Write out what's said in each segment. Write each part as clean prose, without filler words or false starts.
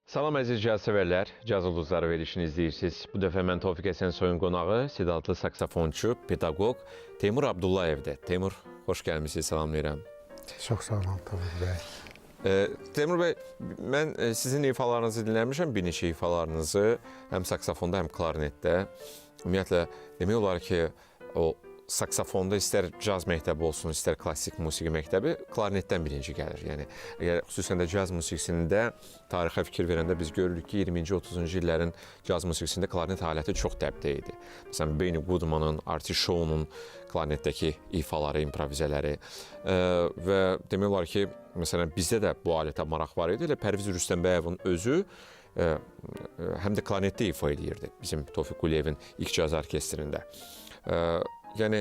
Salam əziz caz sevərlər, Caz Ulduzları verilişini izləyirsiniz. Bu dəfə mən Tofiq Əsənsoyun qonağı, sidadlı saksafonçu, pedaqoq Teymur Abdullayevdir. Teymur, xoş gəlmisiniz, salamlayıram. Çox sağ olun, Tofiq bəy. Teymur bəy, mən sizin ifalarınızı dinləmişəm, bir neçə ifalarınızı, həm saksafonda, həm klarnetdə. Ümumiyyətlə, demək olar ki, o saksafonda istər caz məktəbi olsun, istər klassik musiqi məktəbi klarnetdən birinci gəlir. Yəni, əgər xüsusən də caz musiqisində tarixə fikir verəndə biz görürük ki, 20-ci, 30-cu illərin caz musiqisində klarnet aləti çox dəbdə idi. Məsələn, Benny Goodman'ın, Artie Shaw'nun klarnetdəki ifaları, improvizələri və demək olar ki, məsələn, bizdə də bu alətə maraq var idi. Elə Pərviz Rüstəmbəyevin özü həm də klarnetdə ifa edirdi bizim Tofiq Quliyevin ilk caz orkestrində. Yəni,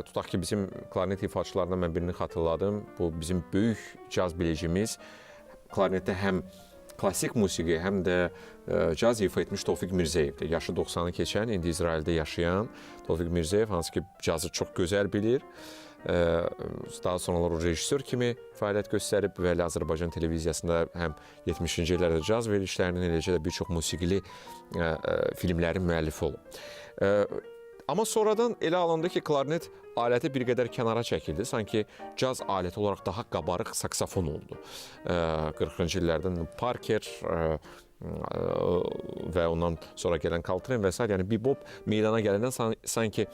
tutaq ki, bizim klarnet ifaçılarından mən birini xatırladım. Bu, bizim böyük caz bilicimiz klarnetdə həm klassik musiqi, həm də caz ifa etmiş Tofiq Mirzəyevdir. Yaşı 90'ı keçən, indi İsraildə yaşayan Tofiq Mirzəyev, hansı ki, cazı çox gözəl bilir. Daha sonralar o rejissor kimi fəaliyyət göstərib və Azərbaycan televiziyasında həm 70-ci illərdə caz verilişlərinin, eləcə də bir çox musiqili filmlərin müəllifi olub. Amma sonradan elə alındı ki, klarnet aləti bir qədər kənara çəkildi. Sanki caz aləti olaraq daha qabarıq saksafon oldu. 40-cı illərdən Parker və ondan sonra gələn Coltrane və s. Yəni bebop meydana gələndən sanki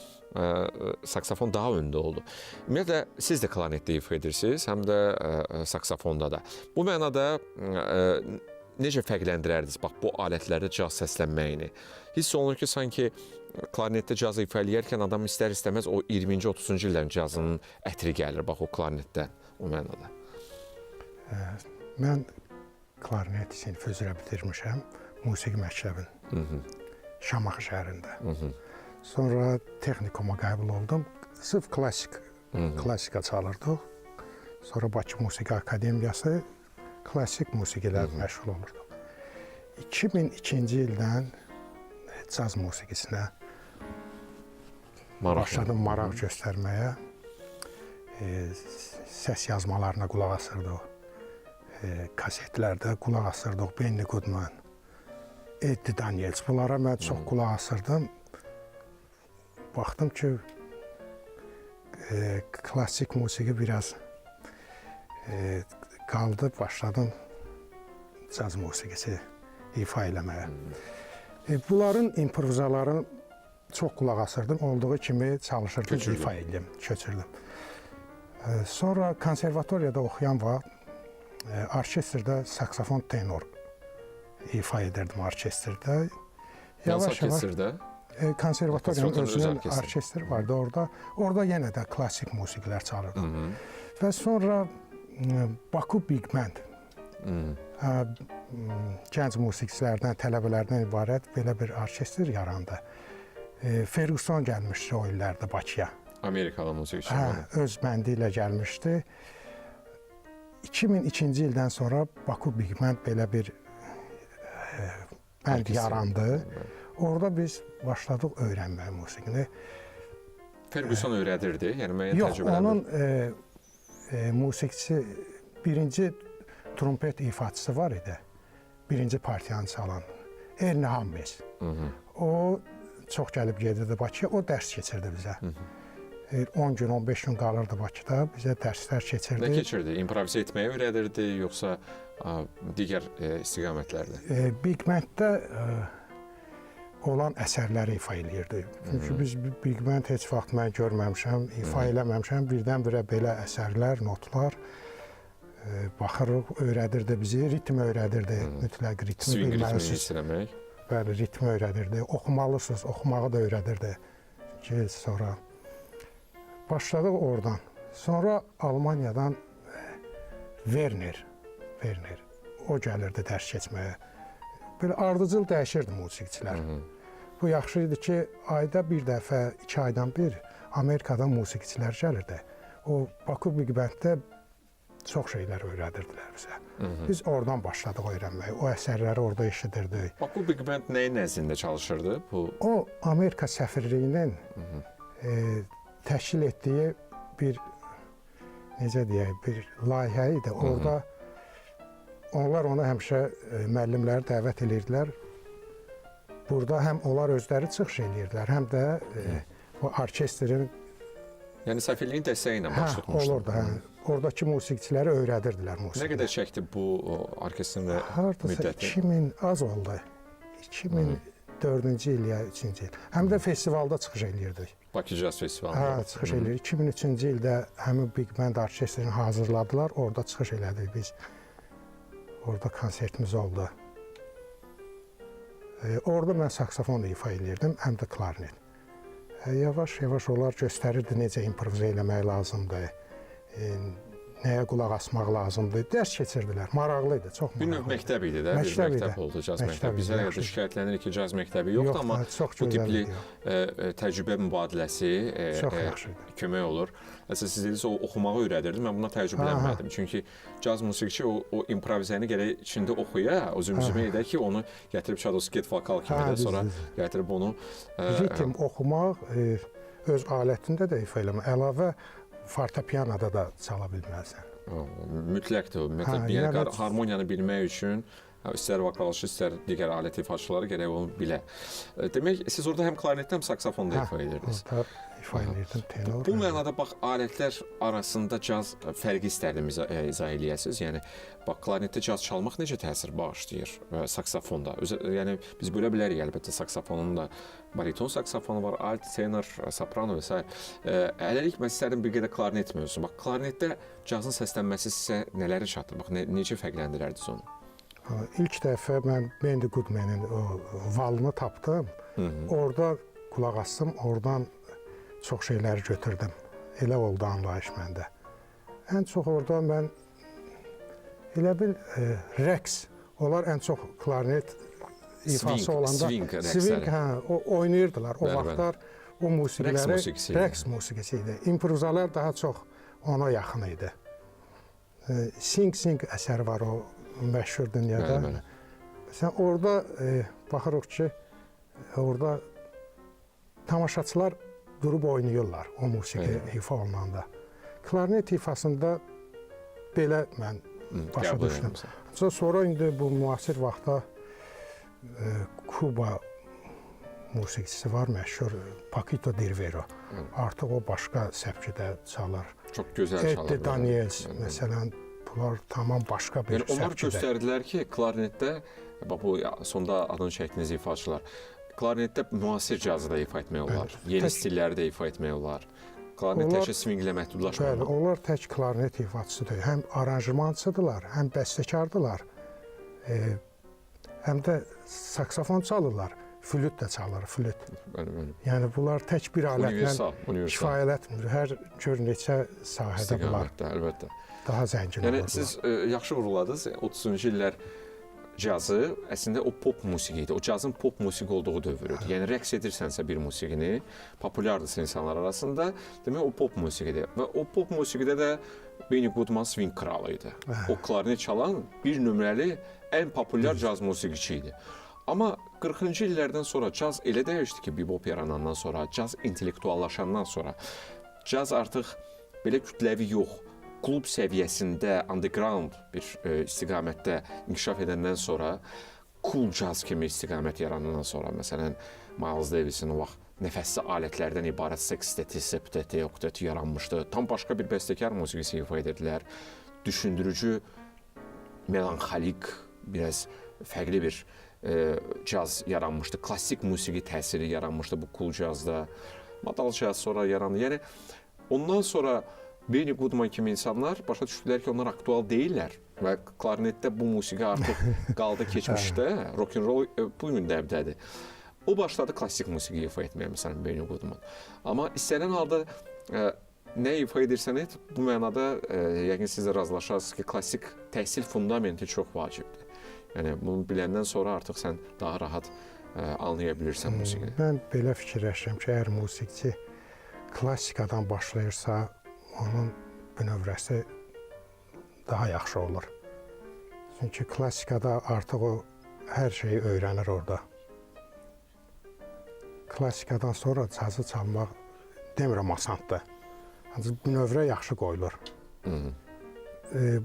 saksafon daha öndə oldu. Ümumiyyətlə, siz də klarnetdə ifa edirsiniz, həm də saksafonda da. Bu mənada necə fərqləndirərdiniz bu alətlərdə caz səslənməyini? Hiss olunur ki, sanki klarnetdə caz ifa eləyərkən adam istər-istəməz o 20-ci, 30-cu illərin cazının ətri gəlir, o klarnetdən, o mənada. Mən klarnet sinfi üzrə bitirmişəm, musiqi məktəbin Şamaxı şəhərində. Sonra texnikuma qəbul oldum, sırf klassika çalırdıq. Sonra Bakı Musiqi Akademiyası klassik musiqilə məşğul olurduq. 2002-ci ildən caz musiqisinə başladım maraq göstərməyə. Səs yazmalarına qulaq asırdıq. Kasetlərdə qulaq asırdıq. Benny Goodman, Eddie Daniels. Bunlara mən çox qulaq asırdım. Baxdım ki, klassik musiqi biraz qaldı, başladım caz musiqisi ifa eləməyə. Bunların improvizalarını çox qulaq asırdım, olduğu kimi çalışırdım, ifa edeyim, köçürdüm. Sonra konservatoriyada oxuyan vaxt orkestrdə saksafon tenor ifa edirdim orkestrdə. Hansı orkestrdə? Konservatoriyanın özünün orkestri vardı orada. Orada yenə də klassik musiqilər çalırdım. Və sonra Baku Big Band, gənc musiqiçilərdən, tələbələrdən ibarət belə bir orkestr yarandı. Ferguson gəlmişdi o illərdə Bakıya. Amerikalı musiqiçi. Öz bəndi ilə gəlmişdi. 2002-ci ildən sonra Baku Big Band belə bir bənd yarandı. Orada biz başladıq öyrənməyə musiqini. Ferguson öyrədirdi, yəni müəyyən təcrübələr. Yox, onun musiqiçisi, birinci trompet ifaçısı var idi. Birinci partiyanı çalan Ernie Hammes. O çox gəlib gedirdi Bakıya, o dərs keçirdi bizə. 10 gün, 15 gün qalırdı Bakıda, bizə dərslər keçirdi. Nə keçirdi? İmprovizə etməyi öyrədirdi, yoxsa digər istiqamətlərdə? Big Banddə olan əsərləri ifa eləyirdi. Çünki biz Big Band heç vaxt mən görməmişəm, ifa eləməmişəm. Birdən-birə belə əsərlər, notlar baxırıq, öyrədirdi bizi, ritm öyrədirdi, mütləq ritmi bilməlisiniz. Bəli, ritmi öyrədirdi, oxumalısınız, oxumağı da öyrədirdi ki, sonra başladıq oradan. Sonra Almaniyadan Werner, o gəlirdi dərs keçməyə. Belə ardıcıl dəyişirdi musiqiçilər. Bu yaxşı idi ki, ayda bir dəfə, 2 aydan bir Amerikadan musiqiçilər gəlirdi. O Baku Big Banddə çox şeylər öyrədirdilər bizə. Biz oradan başladıq öyrənməyə. O əsərləri orada eşidirdik. Baku Big Band nəyin nəzdində çalışırdı? O, Amerika səfirliyinin təşkil etdiyi bir, necə deyək, bir layihə idi. Orada onlar ona həmişə müəllimləri dəvət edirdilər. Burada həm onlar özləri çıxış edirdilər, həm də o orkestrin Yəni səfirliyin dəstəyi ilə baş tutmuşdu. olurdu. Oradakı musiqiçiləri öyrədirdilər musiqi. Nə qədər çəkdi bu orkestrin və Hardasa müddəti? 2000 az oldu. 2004-cü il ya 3-cü il. Həm də festivalda çıxış eləyirdik. Bakı Jazz Festivalında. Hə, çıxış eləyirdik. 2003-cü ildə həmin Big Band orkestrini hazırladılar. Orada çıxış elədik biz. Orada konsertimiz oldu. Orada mən saksofon ifa eləyirdim, həm də klarnet. Yavaş-yavaş onlar göstərirdi necə improvizə eləmək lazımdır, nəyə qulaq asmaq lazımdır. Dərs keçirdilər, maraqlı idi, çox Bir növ maraqlı. məktəb idi də, bir məktəb oldu caz məktəbi. Biz hələ də şikayətlənirik ki, caz məktəbi yoxdur, amma bu tipli təcrübə mübadiləsi kömək olur. Əslində siz dediniz, o oxumağı öyrədirdi, mən buna təcrübələnmədim. Çünki caz musiqiçi o improvizəni gərək içində oxuya, o zümzümə edə ki, onu gətirib şadosket vokal kimi də sonra gətirib onu... Ritim oxumaq, öz alətində də ifa eləmək, əlavə fortepianoda da çala bilməlisən. Mütləqdir. Yəni harmoniyanı bilmək üçün istər vokalçı, istər digər alət ifaçıları gərək onu bilə. Demək, siz orada həm klarnetdə, həm saksafonda ifa edirdiniz. İfa edirdim, tenor. Bu mənada bax, alətlər arasında caz fərqi istərdim izah eləyəsiniz. Yəni, bax, klarnetdə caz çalmaq necə təsir bağışlayır saksafonda? Yəni, biz bölə bilərik, əlbəttə, saksafonun da bariton saksafonu var, alt, tenor, soprano və s. Hələlik mən istərdim bir qədər klarnet mövzusu. Bax, klarnetdə cazın səslənməsi sizə nələri çatır? Bax, necə fərqləndirərdiniz onu? İlk dəfə mən Bendy Goodman'in valını tapdım. Orada qulaq astım, oradan çox şeyləri götürdüm. Elə oldu anlayış məndə. Ən çox orada mən elə bil rəqs, onlar ən çox klarnet ifası olanda swing, oynayırdılar. O vaxtlar o musiqiləri rəqs musiqisi idi. İmprovizalar daha çox ona yaxın idi. Sing əsəri var o məşhur dünyada. Sən orada baxırıq ki, orada tamaşaçılar durub oynayırlar o musiqi ifa olunanda. Klarnet ifasında belə mən başa düşdüm. Sonra indi bu müasir vaxtda Kuba musiqiçisi var, məşhur Paquito D'Rivera. Artıq o başqa səpkidə çalar. Çox gözəl çalar. Eddie Daniels, məsələn, bunlar tamam başqa bir səpkidə. Onlar göstərdilər ki, klarnetdə, bu sonda adını çəkdiyiniz ifaçılar, klarnetdə müasir cazı da ifa etmək olar, yeni stilləri də ifa etmək olar. Klarnet təkcə swinglə məhdudlaşmır. Bəli, onlar tək klarnet ifaçısıdır. Həm aranjmançıdırlar, həm bəstəkardılar, həm də saksafon çalırlar, flüt də çalır, flüt. Yəni, bunlar tək bir alətlə kifayət etmir. Hər gör neçə sahədə bunlar daha zəngin olurlar. Yəni, siz yaxşı vurguladınız, 30-cu illər cazı əslində o pop musiqi idi. O cazın pop musiqi olduğu dövrdür. Yəni, rəqs edirsənsə bir musiqini, populyardırsa insanlar arasında, demək o pop musiqidir. Və o pop musiqidə də Benny Goodman swing kralı idi. O klarnet çalan bir nömrəli ən populyar caz musiqiçi idi. Amma 40-cı illərdən sonra caz elə dəyişdi ki, bebop yaranandan sonra, caz intellektuallaşandan sonra, caz artıq belə kütləvi yox, klub səviyyəsində, underground bir istiqamətdə inkişaf edəndən sonra, cool caz kimi istiqamət yaranandan sonra, məsələn, Miles Davis'in o vaxt nəfəsli alətlərdən ibarət seksteti, septeti, okteti yaranmışdı. Tam başqa bir bəstəkar musiqisi ifa edirdilər. Düşündürücü, melanxolik, biraz fərqli bir caz yaranmışdı. Klassik musiqi təsiri yaranmışdı bu cool cazda. Modal caz sonra yarandı. Yəni, ondan sonra Benny Goodman kimi insanlar başa düşdülər ki, onlar aktual deyirlər və klarnetdə bu musiqi artıq qaldı keçmişdə, rock'n'roll bu gün dəbdədir. O başladı klassik musiqi ifa etməyə, məsələn, Benny Goodman. Amma istənilən halda nə ifa edirsən et, bu mənada yəqin siz də razılaşarsınız ki, klassik təhsil fundamenti çox vacibdir. Yəni, bunu biləndən sonra artıq sən daha rahat anlaya bilirsən musiqini. Mən belə fikirləşirəm ki, əgər musiqiçi klassikadan başlayırsa, onun bünövrəsi daha yaxşı olur. Çünki klassikada artıq o hər şeyi öyrənir orada. Klassikadan sonra cazı çalmaq demirəm asandır. Ancaq bünövrə yaxşı qoyulur.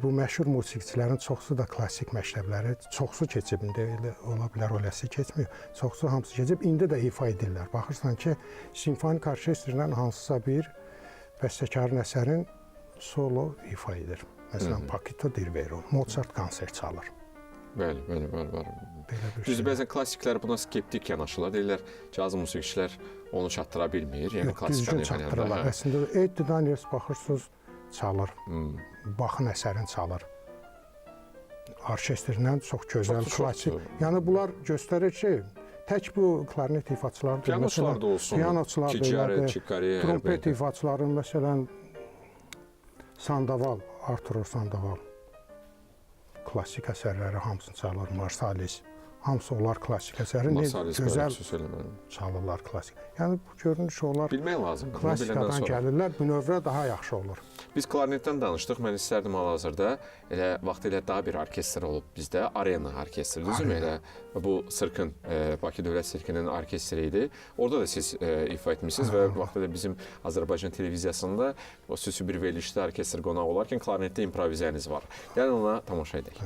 bu məşhur musiqiçilərin çoxsu da klassik məktəbləri, çoxsu keçib, indi ola bilər eləsi keçmir. Çoxsu hamısı keçib, indi də ifa edirlər. Baxırsan ki, simfonik orkestrlə hansısa bir bəstəkarın əsərin solo ifa edir. Məsələn, Pakito Dirvero, Mozart konsert çalır. Bəli. Düzdür, bəzən klassiklər buna skeptik yanaşırlar. Deyirlər, caz musiqiçilər onu çatdıra bilmir. Yəni Düzgün çatdırırlar. Əslində, Eddie Daniels baxırsınız, çalır. Baxın əsərin çalır. Orkestrlə çox gözəl, klassik. Yəni, bunlar göstərir ki, tək bu klarnet ifaçıları deyil. Pianoçular da olsun. Pianoçular deyil. Trompet ifaçıları, məsələn, Sandoval, Arturo Sandoval. Klassik əsərləri hamısını çalır, Marsalis. Hamısı onlar klassik əsəri. Gözəl çalırlar klassik. Yəni, bu görünüş onlar bilmək lazımdır. Klassikadan gəlirlər, bu növrə daha yaxşı olur. Biz klarnetdən danışdıq. Mən istərdim hal-hazırda elə vaxtilə daha bir orkestr olub bizdə. Arena orkestri, düzdürmü? Elə bu Sirkin, Bakı Dövlət Sirkinin orkestri idi. Orada da siz ifa etmişsiniz və vaxtilə bizim Azərbaycan televiziyasında o xüsusi bir verilişdə orkestr qonaq olarkən klarnetdə improviziyaniz var. Gəlin ona tamaşa edək.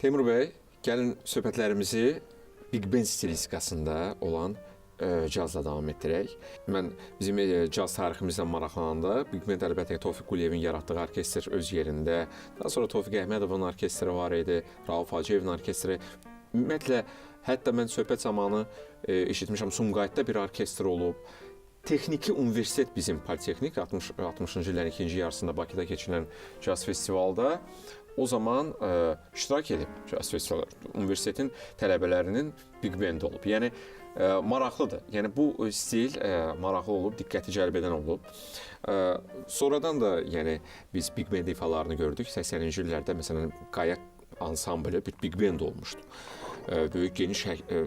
Teymur bəy, gəlin söhbətlərimizi Big Band stilistikasında olan cazla davam etdirək. Mən bizim caz tariximizdən maraqlananda Big Band əlbəttə Tofiq Quliyevin yaratdığı orkestr öz yerində, daha sonra Tofiq Əhmədovun orkestri var idi, Rauf Hacıyevin orkestri. Ümumiyyətlə, hətta mən söhbət zamanı eşitmişəm, Sumqayıtda bir orkestr olub. Texniki Universitet bizim Politexnik 60-cı illərin ikinci yarısında Bakıda keçirilən caz festivalda o zaman iştirak edib caz festivallar. Universitetin tələbələrinin Big Band olub. Yəni, maraqlıdır. Yəni, bu stil maraqlı olub, diqqəti cəlb edən olub. Sonradan da yəni, biz Big Band ifalarını gördük. 80-ci illərdə, məsələn, Qaya ansamblı bir Big Band olmuşdu. Böyük geniş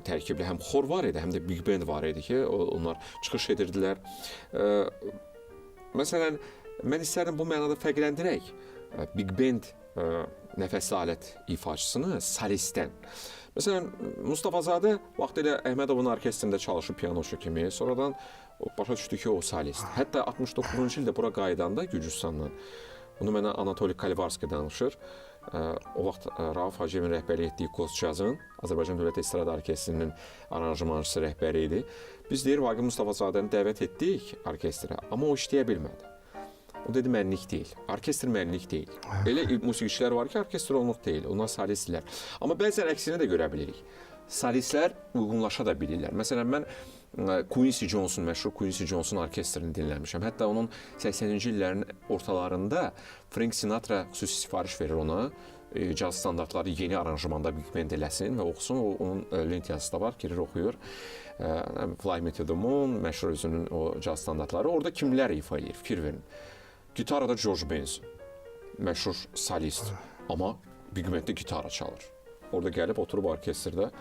tərkibli həm xor var idi, həm də Big Band var idi ki, onlar çıxış edirdilər. Məsələn, mən istərdim bu mənada fərqləndirək Big Band nəfəsli alət ifaçısını solistdən. Məsələn, Mustafazadə vaxtilə Əhmədovun orkestrində çalışıb pianoşu kimi, sonradan başa düşdü ki, o solist. Hətta 69-cu ildə bura qayıdanda Gürcüstandan, bunu mənə Anatoli Kalivarski danışır. O vaxt Rauf Hacıyevin rəhbərlik etdiyi Qozcazın, Azərbaycan Dövlət Estrada Orkestrinin aranjmançısı rəhbəri idi. Biz deyir, Vaqif Mustafazadəni dəvət etdik orkestrə, amma o işləyə bilmədi. O dedi, mənlik deyil, orkestr mənlik deyil. Elə musiqiçilər var ki, orkestr onluq deyil, onlar solistlər. Amma bəzən əksinə də görə bilirik. Solistlər uyğunlaşa da bilirlər. Məsələn, mən Quincy Jones'un, məşhur Quincy Jones'un orkestrini dinləmişəm. Hətta onun 80-ci illərin ortalarında Frank Sinatra xüsusi sifariş verir ona. Caz standartları yeni aranjmanda Big Band eləsin və oxusun. Onun lent yazısı da var, girir oxuyur. Fly Me to the Moon, məşhur özünün o caz standartları. Orada kimlər ifa edir, fikir verin. Gitarada George Benson, məşhur solist. Amma Big Banddə gitara çalır. Orada gəlib oturub orkestrdə.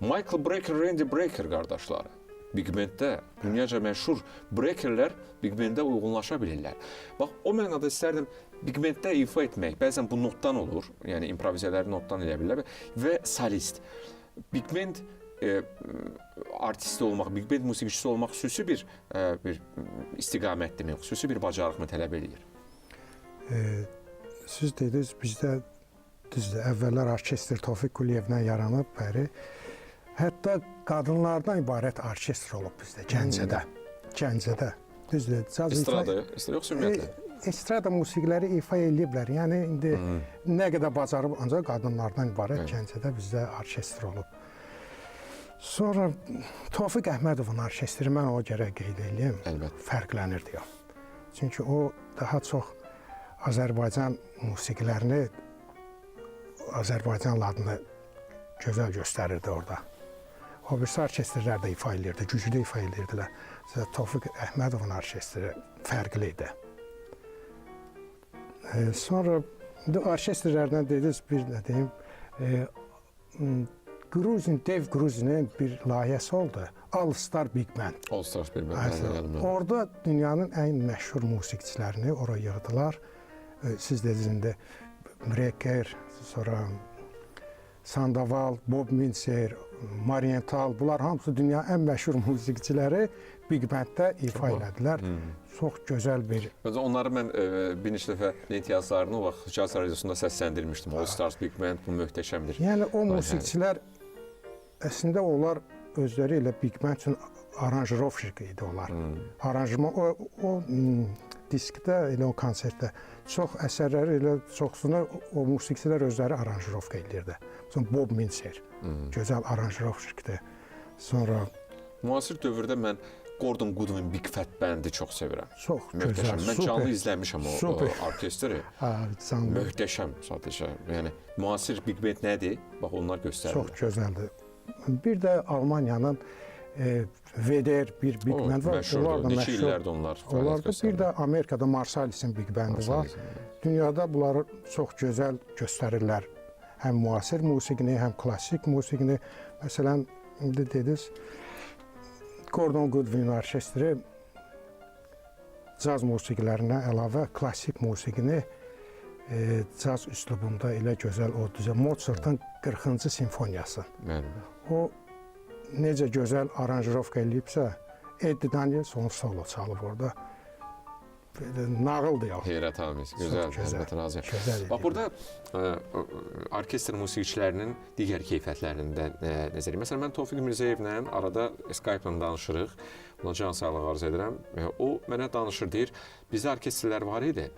Michael Brecker, Randy Brecker qardaşları. Big Banddə dünyaca məşhur breakerlər Big Banddə uyğunlaşa bilirlər. Bax, o mənada istərdim Big Banddə ifa etmək. Bəzən bu notdan olur, yəni improvizələri notdan eləyə bilirlər və solist. Big Band artisti olmaq, Big Band musiqiçisi olmaq xüsusi bir istiqamət demək, xüsusi bir bacarıqmı tələb edir? Siz dediniz, bizdə düzdür, əvvəllər orkestr Tofiq Quliyevdən yaranıb bəri. Hətta qadınlardan ibarət orkestr olub bizdə, Gəncədə. Düzdür, estrada, yoxsa ümumiyyətlə? Estrada musiqiləri ifa eləyiblər. Yəni indi nə qədər bacarıb, ancaq qadınlardan ibarət Gəncədə bizdə orkestr olub. Sonra Tofiq Əhmədovun orkestri mən o gərək qeyd edeyim. Əlbəttə. Fərqlənirdi o. Çünki o daha çox Azərbaycan musiqilərini, Azərbaycanlarını gözəl göstərirdi orada. O birisi orkestrlər də ifa edirdi, güclü ifa edirdilər. Tofiq Əhmədovun orkestri fərqli idi. Sonra orkestrlərdən dediniz, bir də deyim, Dev Gruzinin bir layihəsi oldu. All Star Big Band. All Star Big Band. Orada dünyanın ən məşhur musiqiçilərini oraya yığdılar. Siz dediniz, Brecker, sonra Sandoval, Bob Mintzer, Marienthal, bunlar hamısı dünyanın ən məşhur musiqiçiləri Big Banddə ifa elədilər. Çox gözəl bir... Onları mən bir neçə dəfə lent yazılarını o vaxt Caz Radiosunda səsləndirmişdim. All Stars Big Band bu möhtəşəmdir. Yəni o musiqiçilər əslində onlar özləri ilə Big Band üçün aranjirovşik idi onlar. Aranjman, o diskdə, elə o konsertdə çox əsərləri elə çoxsunu o musiqiçilər özləri aranjirovka edirdi. Sonra Bob Mintzer, gözəl aranjirovşikdir. Sonra... Müasir dövrdə mən Gordon Goodwin Big Fat Band-i çox sevirəm. Çox gözəl, mən canlı izləmişəm o orkestri. Möhtəşəm sadəcə. Yəni, müasir Big Band nədir? Bax, onlar göstərirlər. Çox gözəldir. Bir də Almaniyanın Veder bir Big Band var. Məşhurdur, neçə illərdə onlar fəaliyyət göstərirlər. Bir də Amerikada Marsalis'in Big Band-i var. Dünyada bunları çox gözəl göstərirlər. Həm müasir musiqini, həm klassik musiqini. Məsələn, indi dediniz, Gordon Goodwin orkestri caz musiqilərinə əlavə klassik musiqini caz üslubunda elə gözəl o düzə. Mozart'ın 40-cı simfoniyası. O necə gözəl aranjirovka eləyibsə, Eddie Daniels onu solo çalıb orada. Nağıldır ya. Heyrətamiz, gözəl, əlbəttə razıyam. Bax, burada orkestr musiqiçilərinin digər keyfiyyətlərindən nəzər. Məsələn, mən Tofiq Mirzəyevlə arada Skype-la danışırıq. Ona can sağlıq arz edirəm. O mənə danışır, deyir, bizdə orkestrlər var idi.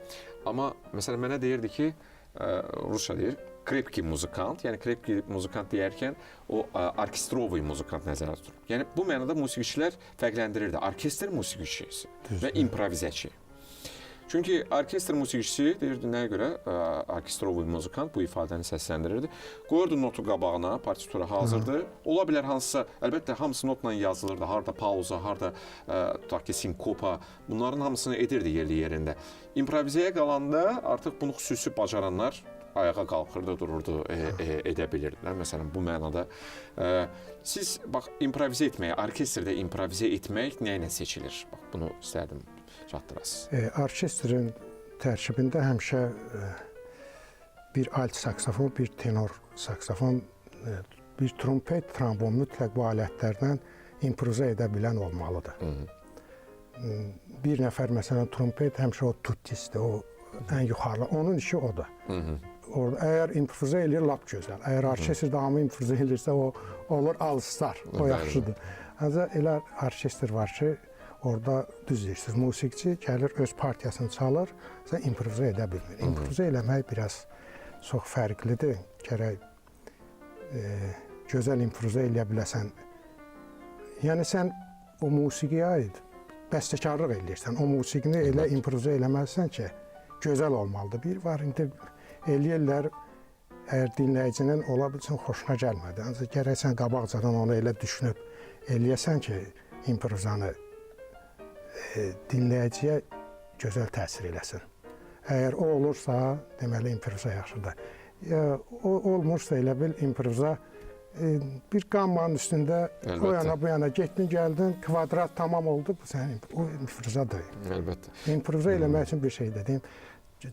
Amma məsələn, mənə deyirdi ki, Rusça deyir, krepki muzikant, yəni krepki muzikant deyərkən o orkestrovoy muzikant nəzərdə tutulur. Yəni bu mənada musiqiçilər fərqləndirirdi. Orkestr musiqiçisi və improvizəçi. Çünki orkestr musiqiçisi deyirdi nəyə görə orkestrovoy muzikant bu ifadəni səsləndirirdi. Qoyurdu notu qabağına, partitura hazırdır. Ola bilər hansısa, əlbəttə hamısı notla yazılırdı. Harda pauza, harda tutaq ki, sinkopa, bunların hamısını edirdi yerli yerində. İmprovizəyə qalanda artıq bunu xüsusi bacaranlar ayağa qalxırdı, dururdu, edə bilirdilər. Məsələn, bu mənada siz, bax, improvizə etməyə, orkestrdə improvizə etmək nə ilə seçilir? Bax, bunu istərdim çatdırasınız. Orkestrin tərkibində həmişə bir alt saksofon, bir tenor saksofon, bir trompet, trombon, mütləq bu alətlərdən improvizə edə bilən olmalıdır. Bir nəfər, məsələn, trompet həmişə o tuttisdir, o ən yuxarıda, onun işi odur. Orada əgər improvizə eləyir, lap gözəl. Əgər orkestr davamı improvizə eləyirsə, o olur all-star, o yaxşıdır. Ancaq elə orkestr var ki, orada düz deyirsiniz, musiqiçi gəlir, öz partiyasını çalır, sən improvizə edə bilmir. İmprovizə eləmək biraz çox fərqlidir. Gərək gözəl improvizə eləyə biləsən. Yəni sən o musiqiyə aid bəstəkarlıq eləyirsən. O musiqini elə improvizə eləməlisən ki, gözəl olmalıdır. Bir var, indi eləyirlər, əgər dinləyicinin ola bilsin xoşuna gəlmədi. Ancaq gərək sən qabaqcadan onu elə düşünüb eləyəsən ki, improvizanı dinləyiciyə gözəl təsir eləsin. Əgər o olursa, deməli improviza yaxşıdır. Ya o olmursa elə bil improviza bir qammanın üstündə o yana bu yana getdin, gəldin, kvadrat tamam oldu, bu sənin o improvizadır. Əlbəttə. İmproviza eləmək üçün bir şey dediyim,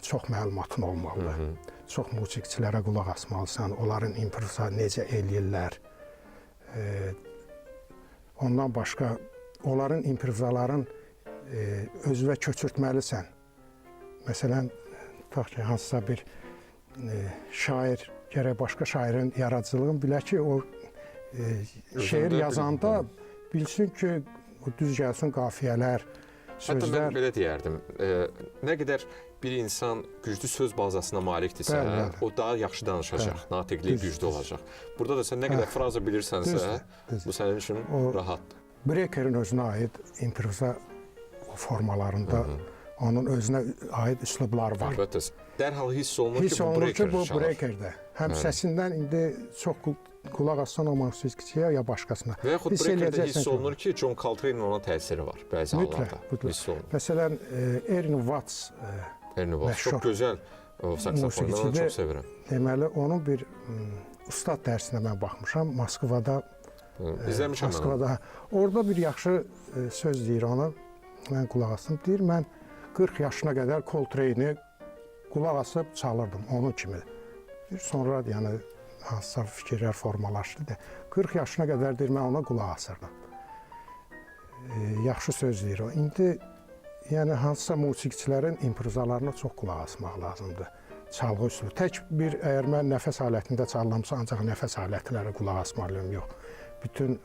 çox məlumatın olmalıdır. Çox musiqiçilərə qulaq asmalısan, onların improviza necə eləyirlər. Ondan başqa, onların improvizaların özünə köçürtməlisən. Məsələn, tutaq ki, hansısa bir şair, gərək başqa şairin yaradıcılığını bilə ki, o şeir yazanda bilsin ki, düz gəlsin qafiyələr, sözlər. Hətta mən belə deyərdim, nə qədər bir insan güclü söz bazasına malikdirsə, o daha yaxşı danışacaq, natiqliyi güclü olacaq. Burada da sən nə qədər fraza bilirsənsə, bu sənin üçün rahatdır. Brekerin özünə aid improviza formalarında onun özünə aid üslublar var. Əlbəttə, dərhal hiss olunur ki, bu brekerdə. Həm səsindən indi çox qulaq assan o musiqiçiyə ya başqasına. Və yaxud brekerdə hiss olunur ki, John Coltrane'in ona təsiri var bəzi hallarda. Hiss olunur. Məsələn, Ernie Watts çox gözəl saksafondan onu çox sevirəm. Deməli, onun bir ustad dərsinə mən baxmışam, Moskvada. İzləmişəm mən. Orada bir yaxşı söz deyir ona, mən qulaq asım. Deyir, mən 40 yaşına qədər Coltrane'i qulaq asıb çalırdım, onun kimi. Sonra yəni hansısa fikirlər formalaşdı. 40 yaşına qədər deyir, mən ona qulaq asırdım. Yaxşı söz deyir o. İndi yəni hansısa musiqiçilərin improvizalarına çox qulaq asmaq lazımdır. Çalğı üsulu. Tək bir, əgər mən nəfəs alətində çalıramsa, ancaq nəfəs alətləri qulaq asmalıyım, yox. Bütün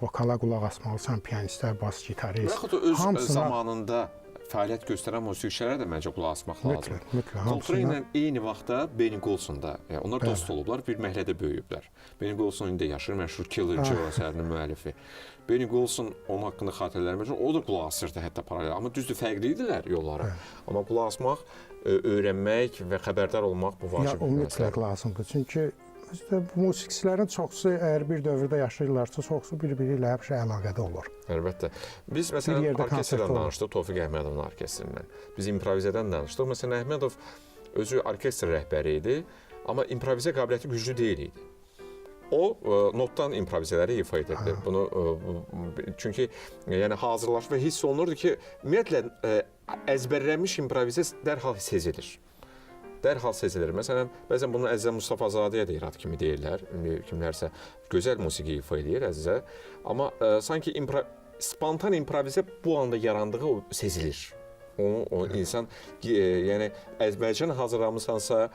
vokala qulaq asmalısan, piyanistlər, bas, gitarist. Yaxud öz zamanında fəaliyyət göstərən musiqiçilərə də məncə qulaq asmaq lazımdır. Mütləq. Coltrane ilə eyni vaxtda Benny Golson da, onlar dost olublar, bir məhəllədə böyüyüblər. Benny Golson indi yaşır, məşhur Killer Joe əsərinin müəllifi. Benny Golson onun haqqında xatirələrim üçün, o da qulaq asırdı hətta paralel. Amma düzdür, fərqli idilər yolları. Amma qulaq asmaq, öyrənmək və xəbərdar olmaq bu vacib məsələdir. O mütləq lazımdır. Çünki bu musiqiçilərin çoxusu, əgər bir dövrdə yaşayırlarsa, çoxusu bir-biri ilə həmişə əlaqədə olur. Əlbəttə. Biz məsələn orkestrdən danışdıq, Tofiq Əhmədovun orkestrindən. Biz improvizədən danışdıq. Məsələn, Əhmədov özü orkestr rəhbəri idi, amma improvizə qabiliyyəti güclü deyil idi. O notdan improvizələri ifa edirdi. Bunu çünki yəni hazırlaşma hiss olunurdu ki, ümumiyyətlə əzbərlənmiş improvizə dərhal sezilir. Dərhal sezilir. Məsələn, bəzən bunu Əzizə Mustafazadəyə də irad kimi deyirlər. Kimlərsə gözəl musiqi ifa edir Əzizə. Amma sanki spontan improvizə bu anda yarandığı o sezilir. O insan, yəni əzbərcən hazırlamısansa,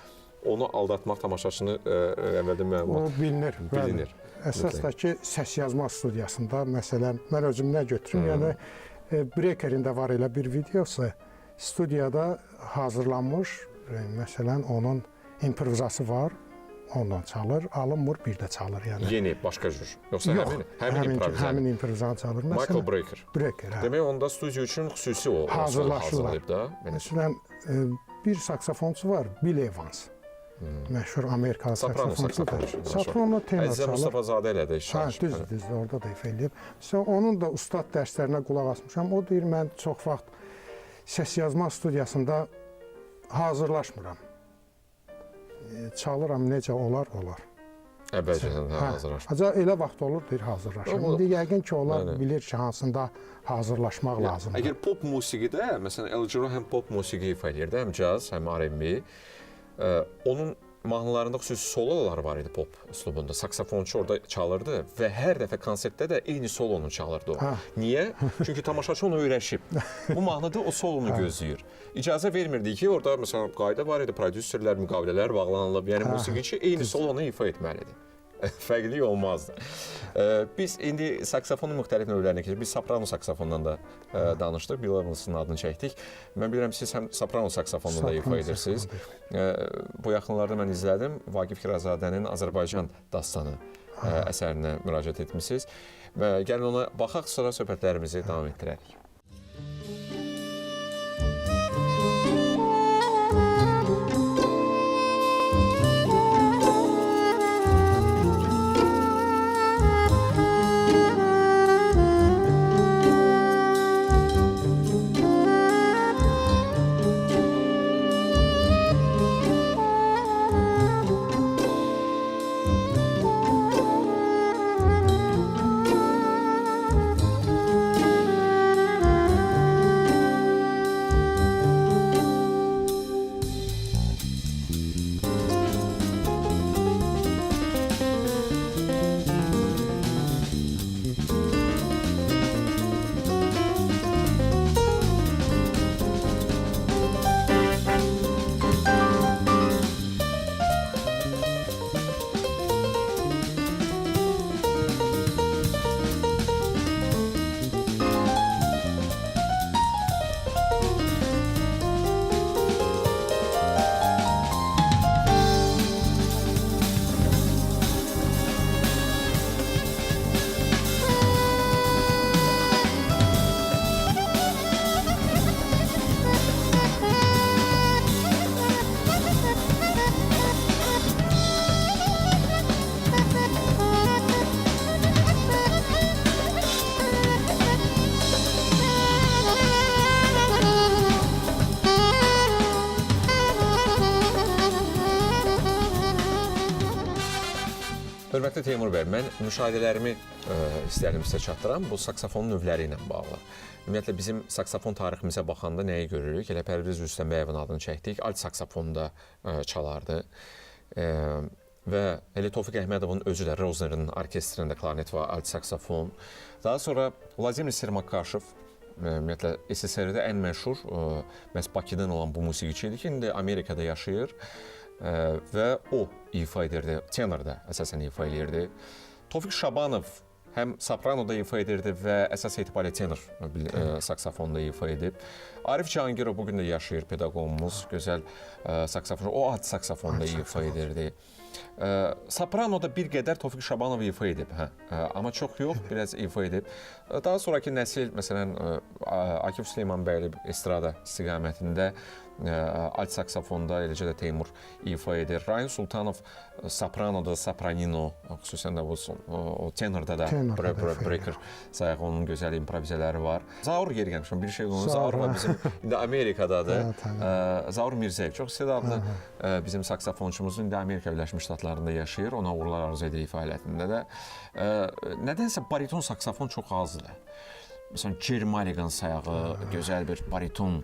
onu aldatmaq tamaşaçını əvvəldən müəyyən o bilinir. Əsas da ki, səs yazma studiyasında, məsələn, mən özümdən götürüm, yəni Brekerin də var elə bir videosu, studiyada hazırlanmış, məsələn, onun improvizası var, ondan çalır, alınmır, bir də çalır. Yəni. Yeni, başqa cür. Yoxsa həmin improvizanı çalır. Michael Breker. Hə. Demək, onda studiya üçün xüsusi o hazırlayıb da. Məsələn, bir saksafonçu var, Bill Evans. Məşhur Amerikalı saksafonçudur. Soprano tenor çalır. Əzizə Mustafazadə ilə də iş çalışır. Düzdür, orada da ifa eləyib. Onun da ustad dərslərinə qulaq asmışam. O deyir, mən çox vaxt səs yazma studiyasında hazırlaşmıram. Çalıram, necə olar. Əvvəlcədən hazırlaşmır. Acaba elə vaxt olur, deyir, hazırlaşır. İndi yəqin ki, onlar bilir ki, hansında hazırlaşmaq lazımdır. Əgər pop musiqidə, məsələn, El Giro həm pop musiqi ifa edir, həm caz, həm R&B, onun mahnılarında xüsusi sololar var idi pop üslubunda. Saksafonçu orada çalırdı və hər dəfə konsertdə də eyni solonu çalırdı o. Niyə? Çünki tamaşaçı onu öyrəşib. Bu mahnıda o solonu gözləyir. İcazə vermirdi ki, orada məsələn qayda var idi, prodüserlər, müqavilələr bağlanılıb. Yəni musiqiçi eyni solonu ifa etməlidir. Fərqlilik olmazdı. Biz indi saksafonun müxtəlif növlərinə keçdik. Biz soprano saksafondan da danışdıq. Bill Evans'ın adını çəkdik. Mən bilirəm, siz həm soprano saksafonda da ifa edirsiniz. Bu yaxınlarda mən izlədim. Vaqif Kirazadənin Azərbaycan dastanı əsərinə müraciət etmisiniz. Və gəlin ona baxaq, sonra söhbətlərimizi davam etdirək. Hörmətli Teymur bəy, mən müşahidələrimi istəyərdim sizə çatdıram bu saksafonun növləri ilə bağlı. Ümumiyyətlə, bizim saksafon tariximizə baxanda nəyi görürük? Elə Pərviz Rüstəmbəyevin adını çəkdik, alt saksafonda çalardı. Və elə Tofiq Əhmədovun özü də Roznerin orkestrində klarnet və alt saksafon. Daha sonra Vladimir Sermakashev, ümumiyyətlə, SSR-də ən məşhur, məhz Bakıdan olan bu musiqiçi idi ki, indi Amerikada yaşayır. Və o ifa edirdi, tenorda əsasən ifa edirdi. Tofiq Şabanov həm sopranoda ifa edirdi və əsas etibarilə tenor saksafonda ifa edib. Arif Cahangirov bugün də yaşayır, pedaqogumuz, gözəl saksafon, o alt saksafonda ifa edirdi. Sopranoda bir qədər Tofiq Şabanov ifa edib, amma çox yox, biraz ifa edib. Daha sonraki nəsil, məsələn, Akif Süleymanbəyli estrada istiqamətində alt saksafonda, eləcə də Teymur ifa edir. Rayin Sultanov sopranoda, sopranino, xüsusən də o tenorda da breaker sayaq, onun gözəl improvizələri var. Zaur yeri gəlmişəm, bir şey onu, Zaur da bizim indi Amerikadadır. Zaur Mirzəyev, çox istedadlı bizim saksafonçumuz indi Amerika Birləşmiş Ştatlarında yaşayır, ona uğurlar arzu edirik fəaliyyətində də. Nədənsə bariton saksafon çox azdır. Məsələn, Jerry Mulligan sayağı, gözəl bir bariton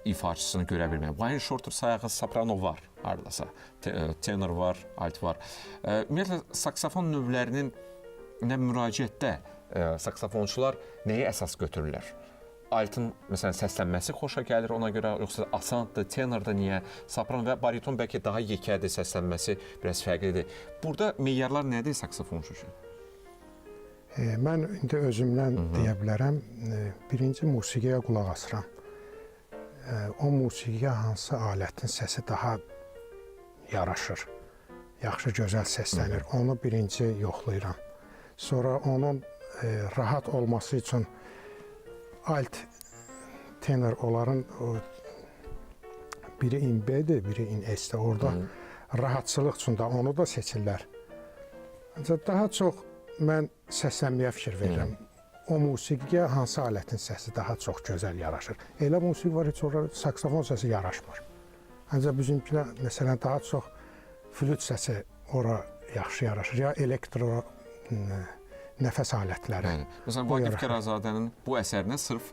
ifaçısını görə bilmək. Wayne Shorter sayağı soprano var, haradasa. Tenor var, alt var. Ümumiyyətlə, saksafon növlərinin müraciətdə saksafonçular nəyə əsas götürürlər? Altın, məsələn, səslənməsi xoşa gəlir ona görə, yoxsa asandır, tenorda niyə? Soprano və bariton bəlkə daha yekədir, səslənməsi biraz fərqlidir. Burada meyarlar nədir saksafonçu üçün? Mən indi özümdən deyə bilərəm, birinci musiqiyə qulaq asıram. O musiqiyə hansı alətin səsi daha yaraşır, yaxşı, gözəl səslənir. Onu birinci yoxlayıram. Sonra onun rahat olması üçün alt tenor onların biri in B-dir, biri in S-dir. Orada rahatçılıq üçün də onu da seçirlər. Ancaq daha çox mən səslənməyə fikir verirəm. O musiqiyə hansı alətin səsi daha çox gözəl yaraşır. Elə musiqi var, heç orada saksafon səsi yaraşmır. Ancaq bizimkilər, məsələn, daha çox flüt səsi ora yaxşı yaraşır, ya elektro nəfəs alətləri. Məsələn, Vaqif Gərazadənin bu əsərinə sırf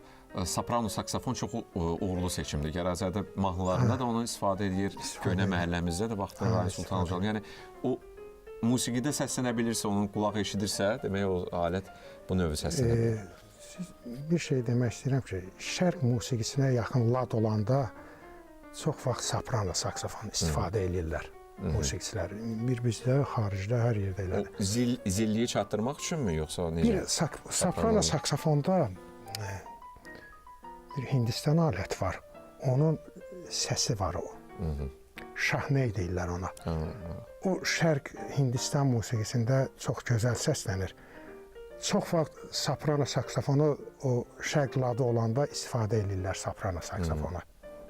soprano saksafon çox uğurlu seçimdir. Gərazadə mahnılarında da onu istifadə edir, Köhnə məhəlləmizdə də vaxtında Rayin Sultan Hocam. Yəni, o musiqidə səslənə bilirsə, onun qulağı eşidirsə, demək o alət bu növü səslənə bilir. Bir şey demək istəyirəm ki, şərq musiqisinə yaxın lad olanda çox vaxt soprano saksafon istifadə edirlər musiqiçilər. Bir bizdə, xaricdə, hər yerdə elədir. O zilliyi çatdırmaq üçünmü, yoxsa necə? Soprano saksafonda bir Hindistan aləti var, onun səsi var o. şahney deyirlər ona. O Şərq Hindistan musiqisində çox gözəl səslənir. Çox vaxt soprano saksofonu o şərq ladı olanda istifadə edirlər soprano saksofonu.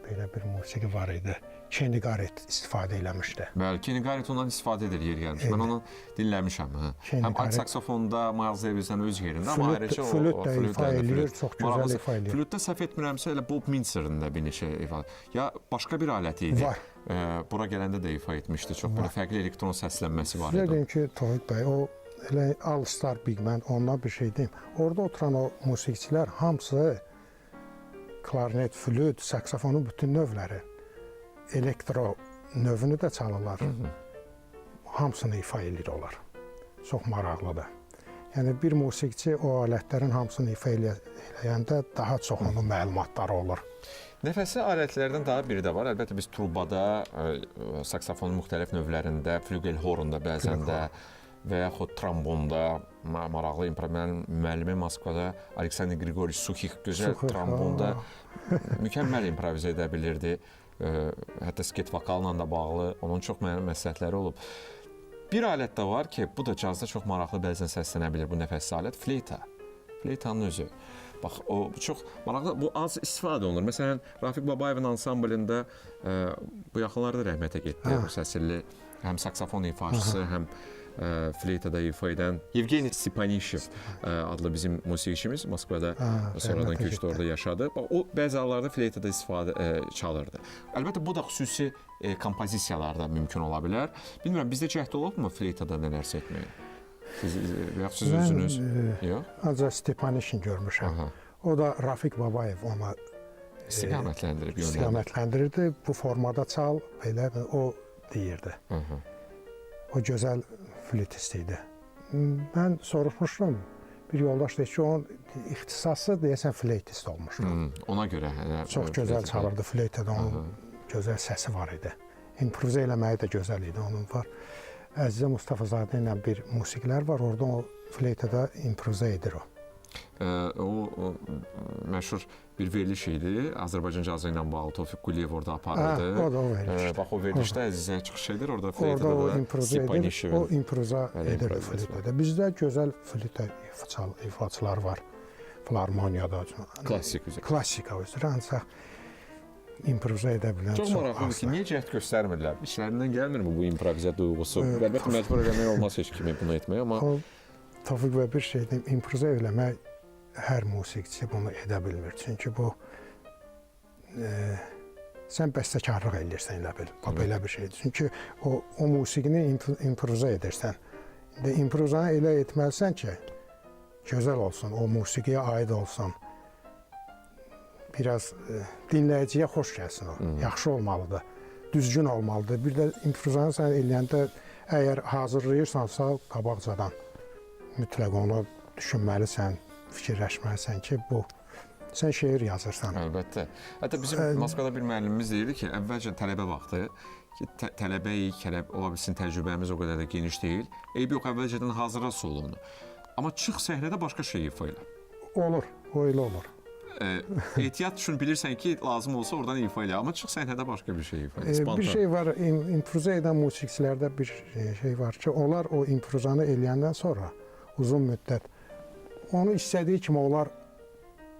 Belə bir musiqi var idi. Kenny Garrett istifadə eləmişdi. Bəli, Kenny Garrett ondan istifadə edir yer gəlmiş. Mən onu dinləmişəm. Həm alt saksofonda Miles Davis'in öz yerində, amma ayrıca o flüt də ifa eləyir, çox gözəl ifa eləyir. Flütdə səhv etmirəmsə elə Bob Mintzer'in də bir neçə ifa. Ya başqa bir alət idi. Var. Bura gələndə də ifa etmişdi. Çox belə fərqli elektron səslənməsi var idi. Sizə deyim ki, Tofiq bəy, o elə All Star Big Band, ondan bir şey deyim. Orada oturan o musiqiçilər hamısı klarnet, flüt, saksofonun bütün növləri, elektro növünü də çalırlar. Hamısını ifa edir onlar. Çox maraqlıdır. Yəni bir musiqiçi o alətlərin hamısını ifa eləyəndə daha çox onun məlumatları olur. Nəfəsli alətlərdən daha biri də var. Əlbəttə biz trubada, saksofonun müxtəlif növlərində, flügelhornda bəzən də və yaxud trombonda maraqlı mənim müəllimim Moskvada Aleksandr Grigorich Suxix gözəl trombonda mükəmməl improvizə edə bilirdi. Hətta sket vokalla da bağlı onun çox mənim məsləhətləri olub. Bir alət də var ki, bu da cazda çox maraqlı bəzən səslənə bilir bu nəfəsli alət, fleyta. Fleytanın özü. Bax, o çox maraqlı, bu az istifadə olunur. Məsələn, Rafiq Babayevin ansamblində bu yaxınlarda rəhmətə getdi. Bu səsilli həm saksofon ifaçısı, həm fleytada ifa edən Yevgeniy Stepanishev adlı bizim musiqiçimiz Moskvada sonradan köçdü, orada yaşadı. O bəzi hallarda fleytada çalırdı. Əlbəttə bu da xüsusi kompozisiyalarda mümkün ola bilər. Bilmirəm, bizdə cəhd olubmu fleytada nələrsə etməyə? Siz özünüz? Ancaq Stepanishin görmüşəm. O da Rafiq Babayev ona istiqamətləndirirdi. Bu formada çal, belə o deyirdi. O gözəl flütist idi. Mən soruşmuşdum, bir yoldaş deyir ki, onun ixtisası deyəsən fleytist olmuşdu. Ona görə. Çox gözəl çalırdı fleytada, onun gözəl səsi var idi. İmprovizə eləməyi də gözəl idi, onun var. Əzizə Mustafazadə ilə bir musiqilər var, orada o fleytada improvizə edir o. O məşhur bir veriliş idi. Azərbaycan cazı ilə bağlı Tofiq Quliyev orada aparırdı. O da o veriliş. Bax, o verilişdə Əzizə çıxış edir, orada fleytada da Stepanishevin. O improvizə edir fleytada. Bizdə gözəl fleyta ifaçılar var. Filarmoniyada. Klassika üzrə, ancaq improvizə edə bilən çox maraqlıdır ki, niyə cəhd göstərmirlər? İşlərindən gəlmirmi bu improvizə duyğusu? Əlbəttə məcbur eləmək olmaz heç kimi bunu etmək, amma Tofiq və bir şey deyim, improvizə eləmək hər musiqiçi bunu edə bilmir. Çünki bu sən bəstəkarlıq edirsən elə bil. Belə bir şeydir. Çünki o musiqini improvizə edirsən. İmprovizanı elə etməlisən ki, gözəl olsun, o musiqiyə aid olsun. Biraz dinləyiciyə xoş gəlsin o. Yaxşı olmalıdır, düzgün olmalıdır. Bir də improvizanı sən eləyəndə əgər hazırlayırsansa qabaqcadan mütləq onu düşünməlisən, fikirləşməlisən ki, sən şeir yazırsan. Əlbəttə. Hətta bizim Moskvada bir müəllimimiz deyirdi ki, əvvəlcə tələbə vaxtı ki, tələbəyik, ola bilsin təcrübəmiz o qədər də geniş deyil. Eybi yox, əvvəlcədən hazırla solunu. Amma çıx səhnədə başqa şey ifa elə. Olur, o elə olur. Ehtiyat üçün bilirsən ki, lazım olsa oradan ifa elə, amma çıx səhnədə başqa bir şey ifa elə. Bir şey var, improvizə edən musiqiçilərdə bir şey var ki, onlar o improvizanı eləyəndən sonra uzun müddət onu istədiyi kimi onlar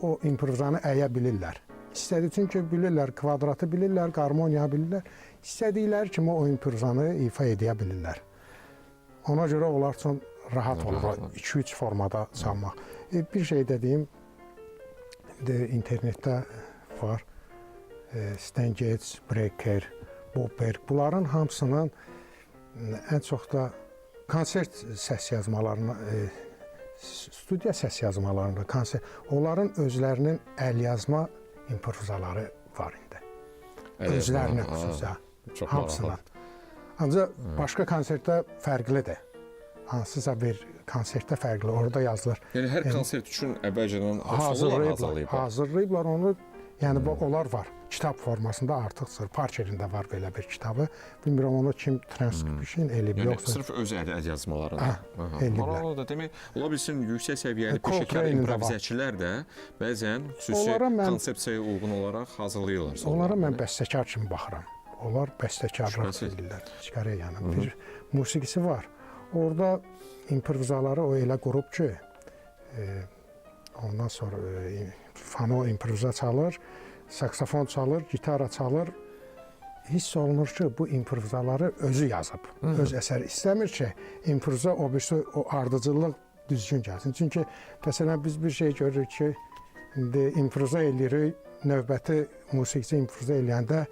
o improvizanı əyə bilirlər. İstədiyi çünki bilirlər, kvadratı bilirlər, qarmoniya bilirlər. İstədikləri kimi o improvizanı ifa edə bilirlər. Ona görə onlar üçün rahat olur 2-3 formada çalmaq. Bir şey dediyim, internetdə var. Stan Getz, Brecker, Bob Berg. Bunların hamısının ən çox da konsert səs yazmalarına, studiya səs yazmalarında, onların özlərinin əlyazma improvizaları var indi. Özlərinin xüsusən, hamısından. Ancaq başqa konsertdə fərqlidir. Hansısa bir konsertdə fərqli, orada yazılır. Yəni hər konsert üçün əvvəlcədən hazırlayıblar onu. Yəni onlar var. Kitab formasında artıq Parkerində var belə bir kitabı. Bilmirəm onu kim transkripsiyon eləyib yoxsa. Sırf öz əl yazmalarını. Maraqlı da demək, ola bilsin yüksək səviyyəli peşəkar improvizatçılar da bəzən xüsusi konsepsiyaya uyğun olaraq hazırlayırlar. Onlara mən bəstəkar kimi baxıram. onlar bəstəkarlıq Şübhəsiz. edirlər. Çikareyanın bir musiqisi var. Orada improvizaları o elə qurub ki, ondan sonra fano improviza çalır, saksafon çalır, gitara çalır. Hiss olunur ki, bu improvizaları özü yazıb. Öz əsəri istəmir ki, improviza o ardıcıllıq düzgün gəlsin. Çünki məsələn biz bir şey görürük ki, indi improviza eləyirik, növbəti musiqiçi improviza eləyəndə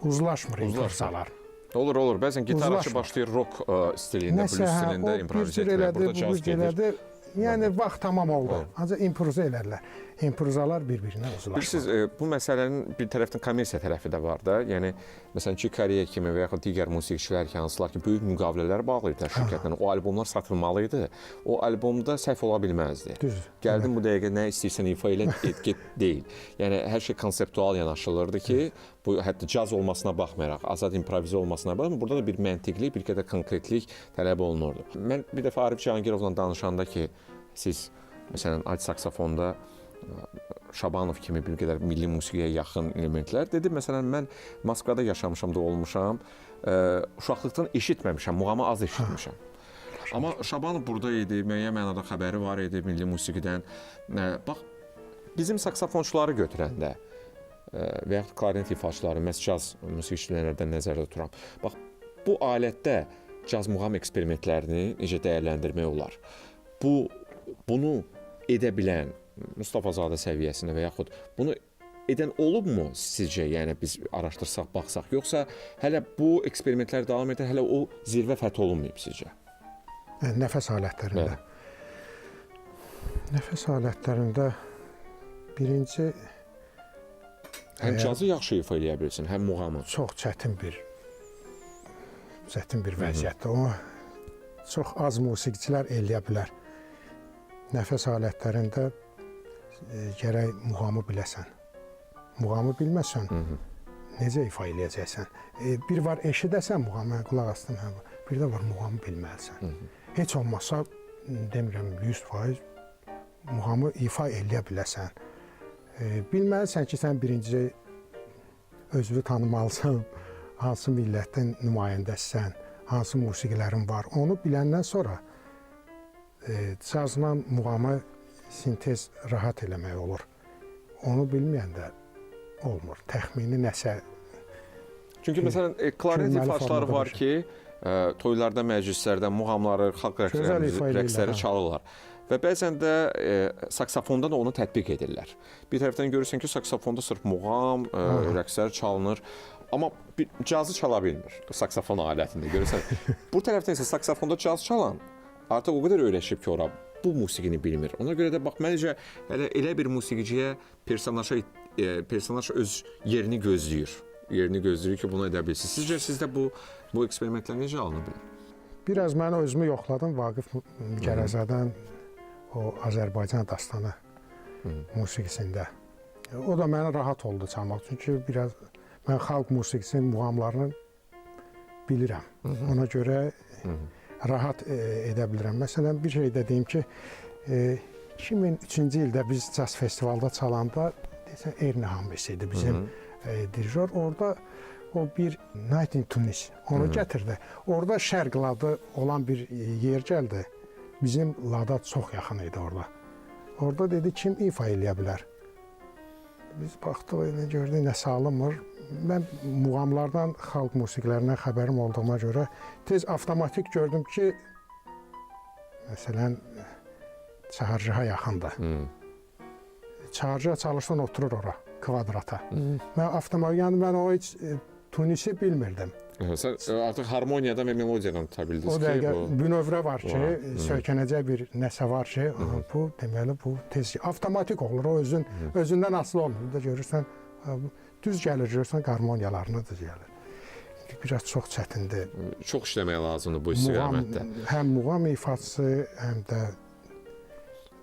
uzlaşmır improvizalar. Olur. Bəzən gitarçı başlayır rock stilində, blues stilində improvizə etməyə. Burada caz gedir. Yəni vaxt tamam oldu. Ancaq improviza elərlər. Improvizalar bir-birinə uzlaşır. Bilirsiniz, bu məsələnin bir tərəfdən kommersiya tərəfi də var da. Yəni məsələn Çikareya kimi və yaxud digər musiqiçilər ki, hansılar ki, böyük müqavilələr bağlayırlar şirkətlə. O albomlar satılmalı idi. O albomda səhv ola bilməzdi. Düzdür. Gəldin bu dəqiqə nə istəyirsən ifa elə, get deyil. Yəni hər şey konseptual yanaşılırdı ki, bu hətta caz olmasına baxmayaraq, azad improvizə olmasına baxmayaraq, burada da bir məntiqlik, bir qədər konkretlik tələb olunurdu. Mən bir dəfə Arif Cahangirovla danışanda ki, siz məsələn alt saksafonda Şabanov kimi bir qədər milli musiqiyə yaxın elementlər dedi. Məsələn, mən Moskvada yaşamışam da olmuşam. Uşaqlıqdan eşitməmişəm, muğamı az eşitmişəm. Amma Şabanov burada idi, müəyyən mənada xəbəri var idi milli musiqidən. Bax, bizim saksafonçuları götürəndə və yaxud klarnet ifaçıları, məhz caz musiqiçilərdən nəzərdə tuturam. Bax, bu alətdə caz muğam eksperimentlərini necə dəyərləndirmək olar? Bunu edə bilən Mustafazadə səviyyəsində və yaxud bunu edən olubmu sizcə? Yəni biz araşdırsaq, baxsaq, yoxsa hələ bu eksperimentlər davam edir, hələ o zirvə fəth olunmayıb sizcə? Nəfəs alətlərində. Nəfəs alətlərində birinci həm cazı yaxşı ifa eləyə bilirsin, həm muğamı. Çox çətin bir vəziyyətdir. Onu çox az musiqiçilər eləyə bilər. Nəfəs alətlərində gərək muğamı biləsən. Muğamı bilməsən, necə ifa eləyəcəksən? Bir var eşidəsən muğamı, qulaq asdın, bir də var muğamı bilməlisən. Heç olmazsa, demirəm 100% muğamı ifa eləyə biləsən. Bilməlisən ki, sən birinci özünü tanımalısan, hansı millətdən nümayəndəsən, hansı musiqilərin var. Onu biləndən sonra cazla muğamı sintez rahat eləmək olur. Onu bilməyəndə olmur. Təxmini nəsə... Çünki məsələn, klarnet ifaçıları var ki, toylarda, məclislərdə muğamları, xalq rəqsləri çalırlar. Və bəzən də saksafonda da onu tətbiq edirlər. Bir tərəfdən görürsən ki, saksafonda sırf muğam, rəqslər çalınır. Amma cazı çala bilmir saksafon alətində, görürsən. Bu tərəfdən isə saksafonda caz çalan artıq o qədər öyrəşib ki, ora bu musiqini bilmir. Ona görə də bax, məncə elə bir musiqiciyə personaj öz yerini gözləyir. Yerini gözləyir ki, bunu edə bilsin. Sizcə sizdə bu eksperimentlər necə alınır bilir? Biraz mən özümü yoxladım Vaqif Gərəzədən o Azərbaycan dastanı musiqisində. O da mənə rahat oldu çalmaq. Çünki biraz mən xalq musiqisinin muğamlarını bilirəm. Ona görə rahat edə bilirəm. Məsələn, bir şey də deyim ki, 2003-cü ildə biz caz festivalda çalanda Erni Hamis idi bizim dirijor. Orada o bir Night in Tunis onu gətirdi. Orada şərq ladı olan bir yer gəldi. Bizim lada çox yaxın idi orada. Orada dedi, kim ifa eləyə bilər? Biz baxdıq, gördük, nəsə alınmır. Mən muğamlardan, xalq musiqilərindən xəbərim olduğuma görə tez avtomatik gördüm ki, məsələn, Çaharcığa yaxındır. Çaharcığa çalışsan oturur ora, kvadrata. Mən o heç Tunisi bilmirdim. Sən artıq harmoniyadan və melodiyadan tuta bildiniz ki, o dəqiqə bünövrə var ki, söykənəcək bir nəsə var ki, bu deməli bu tez avtomatik olur, o özündən asılı olmur. Da görürsən, düz gəlir, görürsən harmoniyalarına düz gəlir. Biraz çox çətindir. Çox işləmək lazımdır bu istiqamətdə. Həm muğam ifaçısı, həm də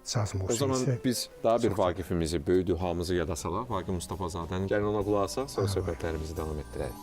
caz musiqisi. O zaman biz daha bir Vaqifimizi, böyük duhamızı yada salaq. Vaqif Mustafazadənin gəlin ona qulaq asaq, sonra söhbətlərimizi davam etdirək.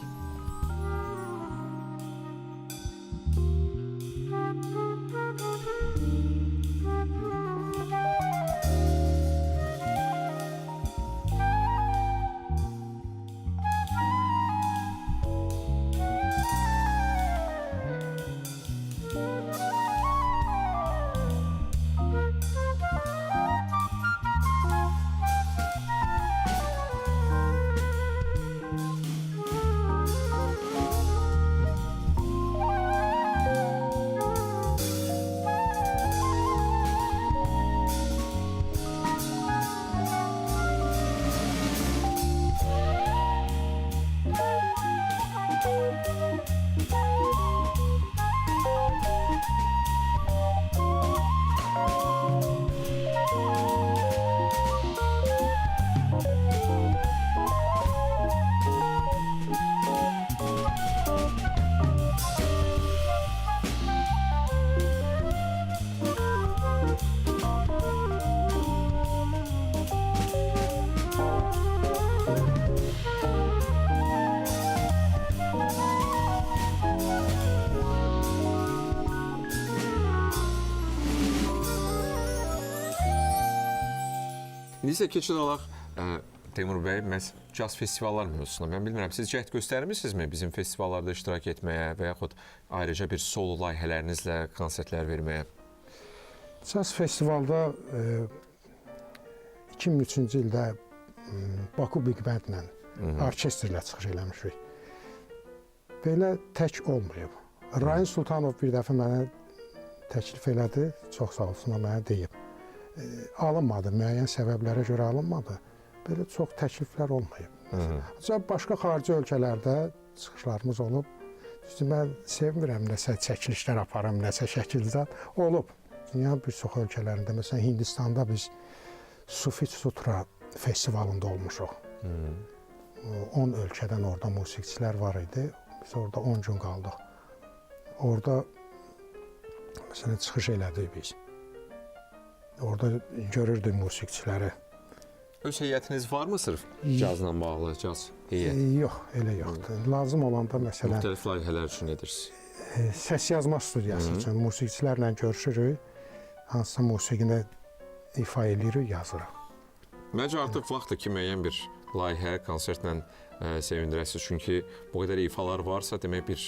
İndi isə keçid alaq Teymur bəy, məhz caz festivallar mövzusuna. Mən bilmirəm, siz cəhd göstərmirsinizmi bizim festivallarda iştirak etməyə və yaxud ayrıca bir solo layihələrinizlə konsertlər verməyə? Caz festivalda 2003-cü ildə Baku Big Bandlə, orkestrlə çıxış eləmişik. Belə tək olmayıb. Rayin Sultanov bir dəfə mənə təklif elədi, çox sağ olsun, mənə deyib. Alınmadı, müəyyən səbəblərə görə alınmadı. Belə çox təkliflər olmayıb. Başqa xarici ölkələrdə çıxışlarımız olub. Mən sevmirəm, nəsə çəkilişlər aparım, nəsə şəkildə olub. Dünyanın bir çox ölkələrində, məsələn, Hindistanda biz Sufi Sutra festivalında olmuşuq. 10 ölkədən orada musiqiçilər var idi. Biz orada 10 gün qaldıq. Orada, məsələn, çıxış elədik biz. Orada görürdük musiqiçiləri. Öz heyətiniz varmı sırf cazla bağlı, caz heyət? Yox, elə yoxdur. Lazım olanda, məsələn, Müxtəlif layihələr üçün edirsiniz. Səs yazma studiyası üçün musiqiçilərlə görüşürük. Hansısa musiqini ifa edirik, yazırıq. Məncə artıq vaxtdır ki, müəyyən bir layihə, konsertlə sevindirəsiniz. Çünki bu qədər ifalar varsa, demək bir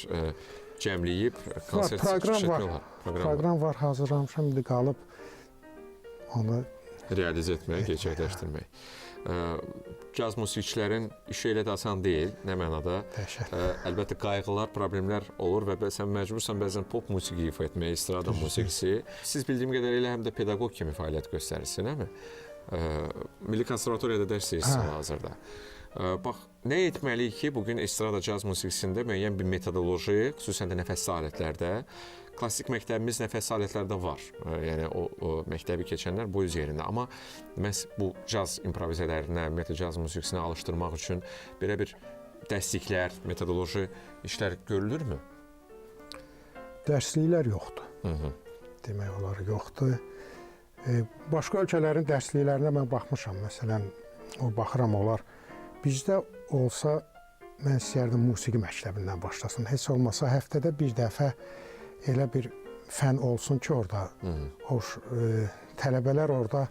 cəmləyib konsert çıxış etmək olar. Proqram var, hazırlamışam, indi qalıb onu realizə etmək, gerçəkləşdirmək. Caz musiqiçilərin işi elə də asan deyil, nə mənada. Əlbəttə, qayğılar, problemlər olur və sən məcbursan bəzən pop musiqi ifa etməyə, estrada musiqisi. Siz bildiyim qədərilə həm də pedaqoq kimi fəaliyyət göstərirsiniz, nəmi? Milli Konservatoriyada dərs deyirsiniz hazırda. Bax, nə etməliyik ki, bugün estrada caz musiqisində müəyyən bir metodoloji, xüsusən də nəfəsli alətlərdə, klassik məktəbimiz nəfəsli alətlərdə var. Yəni, o məktəbi keçənlər bu öz yerində. Amma məhz bu caz improvizələrinə, ümumiyyətlə caz musiqisinə alışdırmaq üçün belə bir dərsliklər, metodoloji işlər görülürmü? Dərsliklər yoxdur. Demək olar, yoxdur. Başqa ölkələrin dərsliklərinə mən baxmışam. Məsələn, baxıram olar. Bizdə olsa, mən istəyərdim musiqi məktəbindən başlasın. Heç olmasa həftədə bir dəfə elə bir fən olsun ki, orada tələbələr orada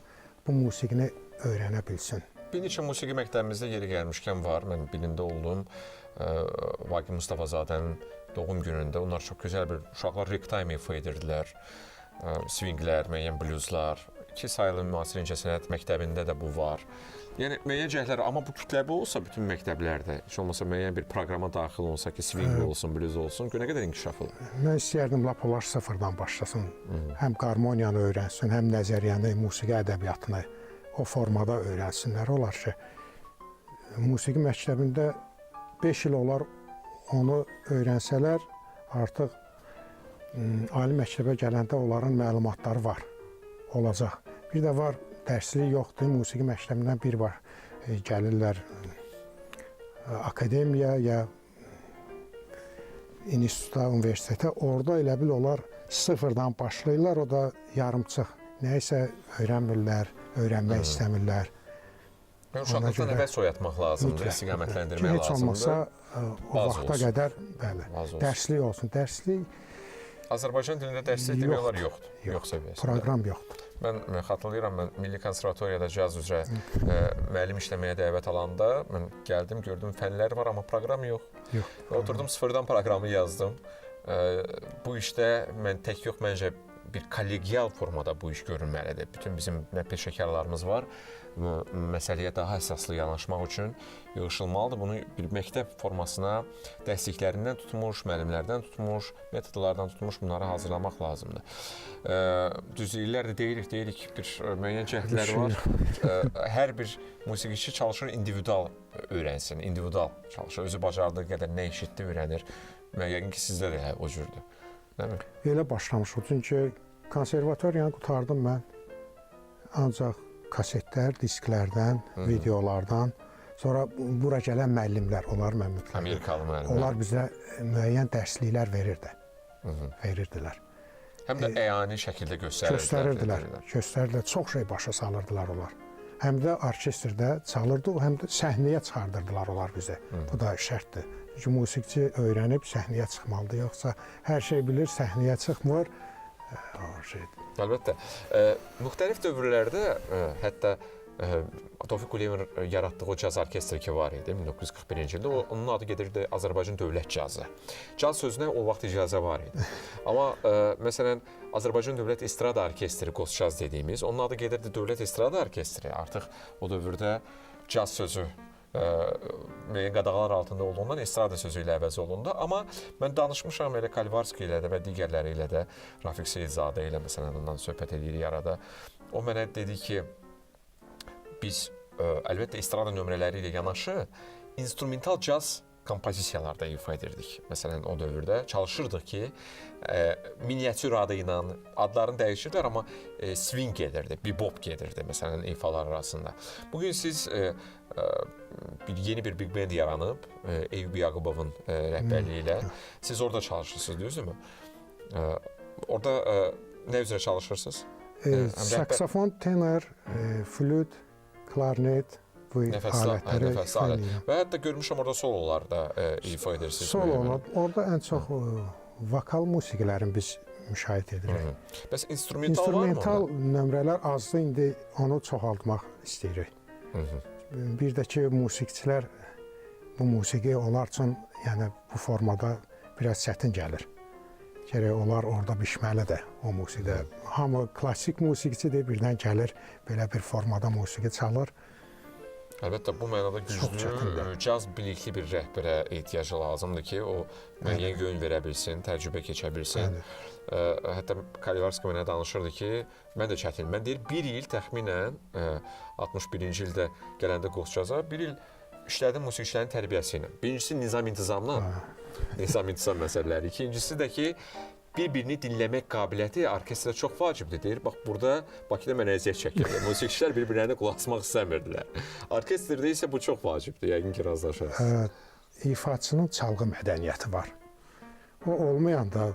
bu musiqini öyrənə bilsin. Bir neçə musiqi məktəbimizdə yeri gəlmişkən var. Mən birində oldum. Vaqif Mustafazadənin doğum günündə. Onlar çox gözəl bir uşaqlar ragtime ifa edirdilər. Swinglər, müəyyən bluzlar. 2 sayılı müasir incəsənət məktəbində də bu var. Yəni, müəyyən cəhətlər, amma bu kütləvi olsa bütün məktəblərdə, heç olmasa müəyyən bir proqrama daxil olsa ki, swing olsun, bluz olsun, nə qədər inkişaf olur? Mən istəyərdim, lap onlar sıfırdan başlasın. Həm qarmoniyanı öyrənsin, həm nəzəriyyəni, musiqi ədəbiyyatını o formada öyrənsinlər. Olar ki, musiqi məktəbində 5 il olar onu öyrənsələr, artıq ali məktəbə gələndə onların məlumatları var, olacaq. Bir də var, dərsliyi yoxdur, musiqi məktəbindən bir var, gəlirlər akademiya ya instituta, universitetə, orada elə bil onlar sıfırdan başlayırlar, o da yarımçıq. Nəyisə öyrənmirlər, öyrənmək istəmirlər. Uşaqlıqdan həvəs oyatmaq lazımdır, istiqamətləndirmək lazımdır. Heç olmasa o vaxta qədər, bəli, dərslik olsun. Dərslik Azərbaycan dilində dərslik demək olar yoxdur. Yox səviyyəsində. Proqram yoxdur. Mən xatırlayıram, mən Milli Konservatoriyada caz üzrə müəllim işləməyə dəvət alanda mən gəldim, gördüm fənlər var, amma proqram yox. Oturdum, sıfırdan proqramı yazdım. Bu işdə mən tək yox, məncə bir kollegial formada bu iş görülməlidir. Bütün bizim nə peşəkarlarımız var, məsələyə daha əsaslı yanaşmaq üçün yığışılmalıdır. Bunu bir məktəb formasına dərsliklərindən tutmuş, müəllimlərdən tutmuş, metodlardan tutmuş bunları hazırlamaq lazımdır. Düzdür, deyirik bir müəyyən cəhdlər var. Hər bir musiqiçi çalışır individual öyrənsin, individual çalışır. Özü bacardığı qədər nə eşitdi, öyrənir. Müəyyən ki, sizdə də o cürdür. Elə başlamışıq, çünki konservatoriyanı qutardım mən. Ancaq kasetlər, disklərdən, videolardan, sonra bura gələn müəllimlər, onlar mən mütləq. Amerikalı müəllimlər. Onlar bizə müəyyən dərsliklər verirdilər. Həm də əyani şəkildə göstərirdilər. Göstərirdilər, çox şey başa salırdılar onlar. Həm də orkestrdə çalırdı, həm də səhnəyə çıxardırdılar onlar bizə. Bu da şərtdir. Çünki musiqiçi öyrənib səhnəyə çıxmalıdır, yoxsa hər şey bilir, səhnəyə çıxmır. Əlbəttə. Müxtəlif dövrlərdə hətta Tofiq Quliyev yaratdığı o caz orkestri ki var idi 1941-ci ildə, onun adı gedirdi Azərbaycan Dövlət Cazı. Caz sözünə o vaxt icazə var idi. Amma məsələn Azərbaycan Dövlət Estrada Orkestri, Qoscaz dediyimiz, onun adı gedirdi Dövlət Estrada Orkestri. Artıq o dövrdə caz sözü müəyyən qadağalar altında olduğundan estrada sözü ilə əvəz olundu. Amma mən danışmışam elə Kalvarski ilə də və digərləri ilə də, Rafiq Seyidzadə ilə məsələn ondan söhbət edirik arada. O mənə dedi ki, biz əlbəttə estrada nömrələri ilə yanaşı instrumental caz kompozisiyalarda ifa edirdik. Məsələn, o dövrdə çalışırdıq ki, miniatür adı ilə adlarını dəyişirdilər, amma swing gedirdi, bebop gedirdi, məsələn, ifalar arasında. Bugün siz yeni bir big band yaranıb, Eyüp Yaqubovun rəhbərliyi ilə. Siz orada çalışırsınız, düzdürmü? Orada nə üzrə çalışırsınız? Saksafon, tenor, flüt, klarnet, bu alətləri ifa edirəm. Və hətta görmüşəm orada sololar da ifa edirsiniz. Solo, orada ən çox vokal musiqilərini biz müşahidə edirik. Bəs instrumental var mı? İnstrumental nömrələr azdır, indi onu çoxaltmaq istəyirik. Bir də ki, musiqiçilər bu musiqi onlar üçün yəni bu formada biraz çətin gəlir. Gərək onlar orada bişməlidir o musiqidə. Hamı klassik musiqiçidir, birdən gəlir belə bir formada musiqi çalır. Əlbəttə, bu mənada güclü, caz bilikli bir rəhbərə ehtiyacı lazımdır ki, o müəyyən yön verə bilsin, təcrübə keçə bilsin. Hətta Kalvarski mənə danışırdı ki, mən də çətin. Mən deyir, bir il təxminən 61-ci ildə gələndə Qoscaza, bir il işlədim musiqiçilərin tərbiyəsi ilə. Birincisi nizam-intizamla, nizam-intizam məsələləri. İkincisi də ki, bir-birini dinləmək qabiliyyəti orkestrdə çox vacibdir. Deyir, bax, burada Bakıda mənə əziyyət çəkirdi. Musiqiçilər bir-birlərinə qulaq asmaq istəmirdilər. Orkestrdə isə bu çox vacibdir, yəqin ki, razılaşarsınız. İfaçının çalğı mədəniyyəti var. O olmayanda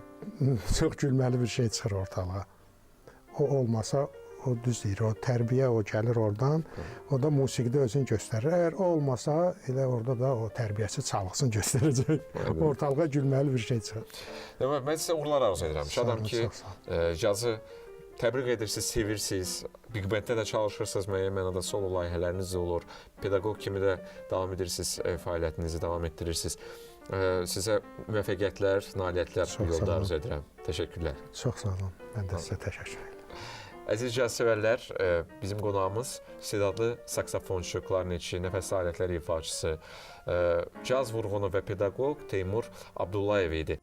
çox gülməli bir şey çıxır ortalığa. O olmasa, o düz deyir, o tərbiyə, o gəlir oradan, o da musiqidə özünü göstərir. Əgər o olmasa, elə orada da o tərbiyəsi çalğısını göstərəcək. Ortalığa gülməli bir şey çıxır. Demək, mən sizə uğurlar arzu edirəm. Şadam ki, cazı təbrik edirsiniz, sevirsiniz. Big Banddə də çalışırsınız, müəyyən mənada solo layihələriniz olur. Pedaqoq kimi də davam edirsiniz, fəaliyyətinizi davam etdirirsiniz. Sizə müvəffəqiyyətlər, nailiyyətlər yolda arzu edirəm. Təşəkkürlər. Çox sağ olun. Mən də sizə təşəkkür edirəm. Əziz caz sevərlər, bizim qonağımız istedadlı saksafonçu, klarnetçi, nəfəsli alətlər ifaçısı, caz vurğunu və pedaqoq Teymur Abdullayev idi.